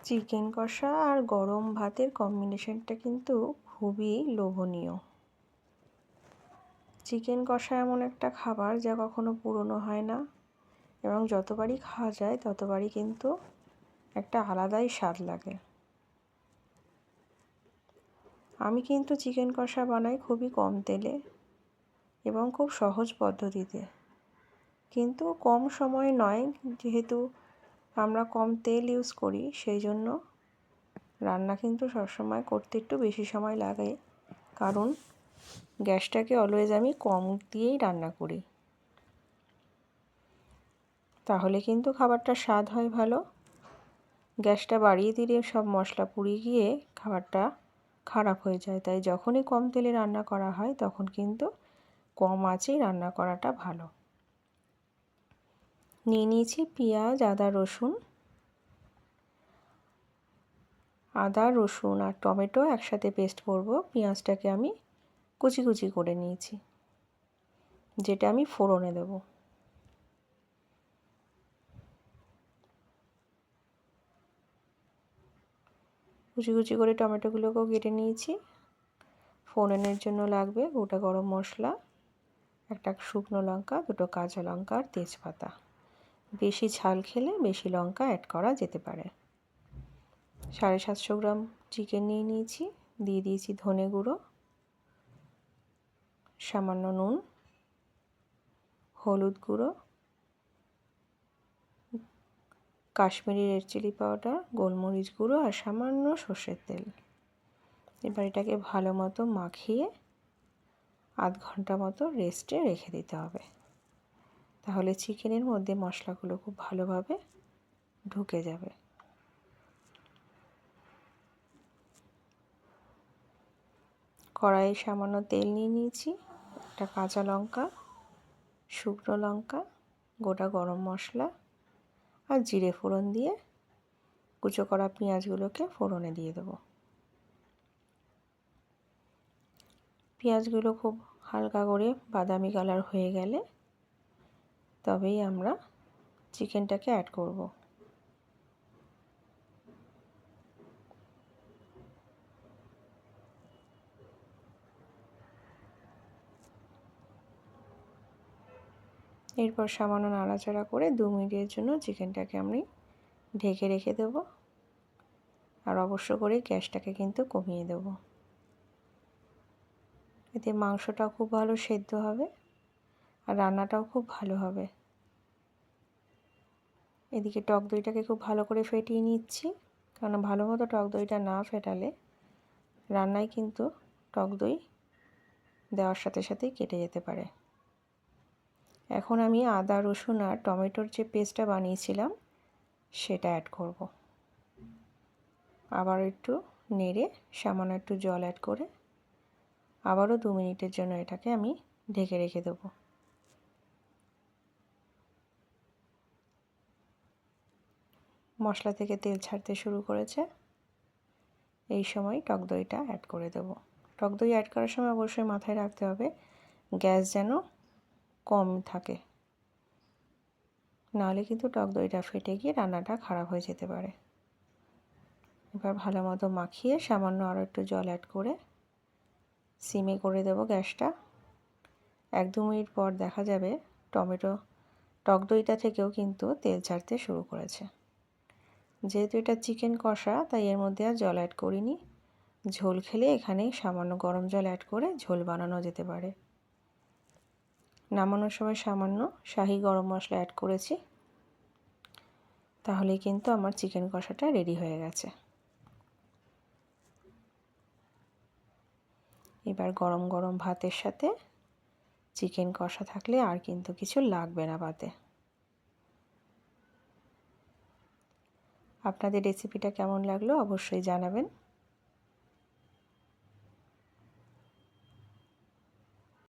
Chicken কষা আর গরম ভাতের কম্বিনেশনটা কিন্তু খুবই লোভনীয়। চিকেন কষা এমন একটা খাবার যা কখনো পুরনো হয় না এবং যতবারই খাওয়া যায় ততবারই কিন্তু একটা আলাদাই স্বাদ লাগে। আমি কিন্তু চিকেন কষা বানাই খুবই কম তেলে এবং খুব সহজ পদ্ধতিতে, কিন্তু কম সময় নয়, যেহেতু আমরা কম তেল ইউজ করি সেই জন্য রান্না কিন্তু সবসময় করতে একটু বেশি সময় লাগে, কারণ গ্যাসটাকে অলওয়েজ আমি কম দিয়েই রান্না করি। তাহলে কিন্তু খাবারটা স্বাদ হয় ভালো। গ্যাসটা বাড়িয়ে দিলে সব মশলা পুড়ে গিয়ে খাবারটা খারাপ হয়ে যায়। তাই যখনই কম তেলে রান্না করা হয় তখন কিন্তু কম আঁচেই রান্না করাটা ভালো। নিয়ে নিয়েছি পেঁয়াজ, আদা রসুন আর টমেটো একসাথে পেস্ট করব। পেঁয়াজটাকে আমি কুচি কুচি করে নিয়েছি, যেটা আমি ফোড়নে দেব। কুচি কুচি করে টমেটোগুলোকেও কেটে নিয়েছি। ফোড়নের জন্য লাগবে গোটা গরম মশলা, একটা শুকনো লঙ্কা, দুটো কাঁচা লঙ্কা আর তেজপাতা। বেশি ঝাল খেলে বেশি লঙ্কা অ্যাড করা যেতে পারে। 750 গ্রাম চিকেন নিয়ে নিয়েছি। দিয়ে দিয়েছি ধনে গুঁড়ো, সামান্য নুন, হলুদ গুঁড়ো, কাশ্মীরি রেড চিলি পাউডার, গোলমরিচ গুঁড়ো আর সামান্য সর্ষের তেল। এবার এটাকে ভালো মতো মাখিয়ে আধ ঘন্টা মতো রেস্টে রেখে দিতে হবে। তাহলে চিকেনের মধ্যে মশলাগুলো খুব ভালোভাবে ঢুকে যাবে। কড়াইয়ে সামান্য তেল নিয়ে নিয়েছি, একটা কাঁচা লঙ্কা, শুকনো লঙ্কা, গোটা গরম মশলা আর জিরে ফোড়ন দিয়ে কুচো করা পেঁয়াজগুলোকে ফোড়নে দিয়ে দেবো। পেঁয়াজগুলো খুব হালকা করে বাদামি কালার হয়ে গেলে তবেই আমরা চিকেনটাকে অ্যাড করব। এরপর সামান্য নাড়াচাড়া করে 2 মিনিটের জন্য চিকেনটাকে আমি ঢেকে রেখে দেব। আর অবশ্য করে গ্যাসটাকে কিন্তু কমিয়ে দেব, এতে মাংসটাও খুব ভালো সেদ্ধ হবে আর রান্নাটাও খুব ভালো হবে। এদিকে টক দইটাকে খুব ভালো করে ফেটিয়ে নিচ্ছি, কারণ ভালো মতো টক দইটা না ফেটালে রান্নায় কিন্তু টক দই দেওয়ার সাথে সাথেই কেটে যেতে পারে। এখন আমি আদা রসুন আর টমেটোর যে পেস্টটা বানিয়েছিলাম সেটা অ্যাড করব। আবার একটু নেড়ে সামান্য একটু জল অ্যাড করে আবারও 2 মিনিটের জন্য এটাকে আমি ঢেকে রেখে দেব। মশলা থেকে তেল ছাড়তে শুরু করেছে, এই সময় টক দইটা অ্যাড করে দেব। টক দই অ্যাড করার সময় অবশ্যই মাথায় রাখতে হবে গ্যাস যেন কম থাকে, নাহলে কিন্তু টক দইটা ফেটে গিয়ে রান্নাটা খারাপ হয়ে যেতে পারে। এবার ভালো মতো মাখিয়ে সামান্য আরও একটু জল অ্যাড করে সিমে করে দেব গ্যাসটা। 1-2 মিনিট পর দেখা যাবে টক দইটা থেকেও কিন্তু তেল ছাড়তে শুরু করেছে। যেহেতু এটা চিকেন কষা তাই এর মধ্যে আর জল অ্যাড করিনি। ঝোল খেলে এখানে সামান্য গরম জল অ্যাড করে ঝোল বানানো যেতে পারে। নামানোর সময় সামান্য শাহি গরম মশলা অ্যাড করেছি, তাহলেই কিন্তু আমার চিকেন কষাটা রেডি হয়ে গেছে। এবার গরম গরম ভাতের সাথে চিকেন কষা থাকলে আর কিন্তু কিছু লাগবে না ভাতে। আপনাদের রেসিপিটা কেমন লাগলো অবশ্যই জানাবেন।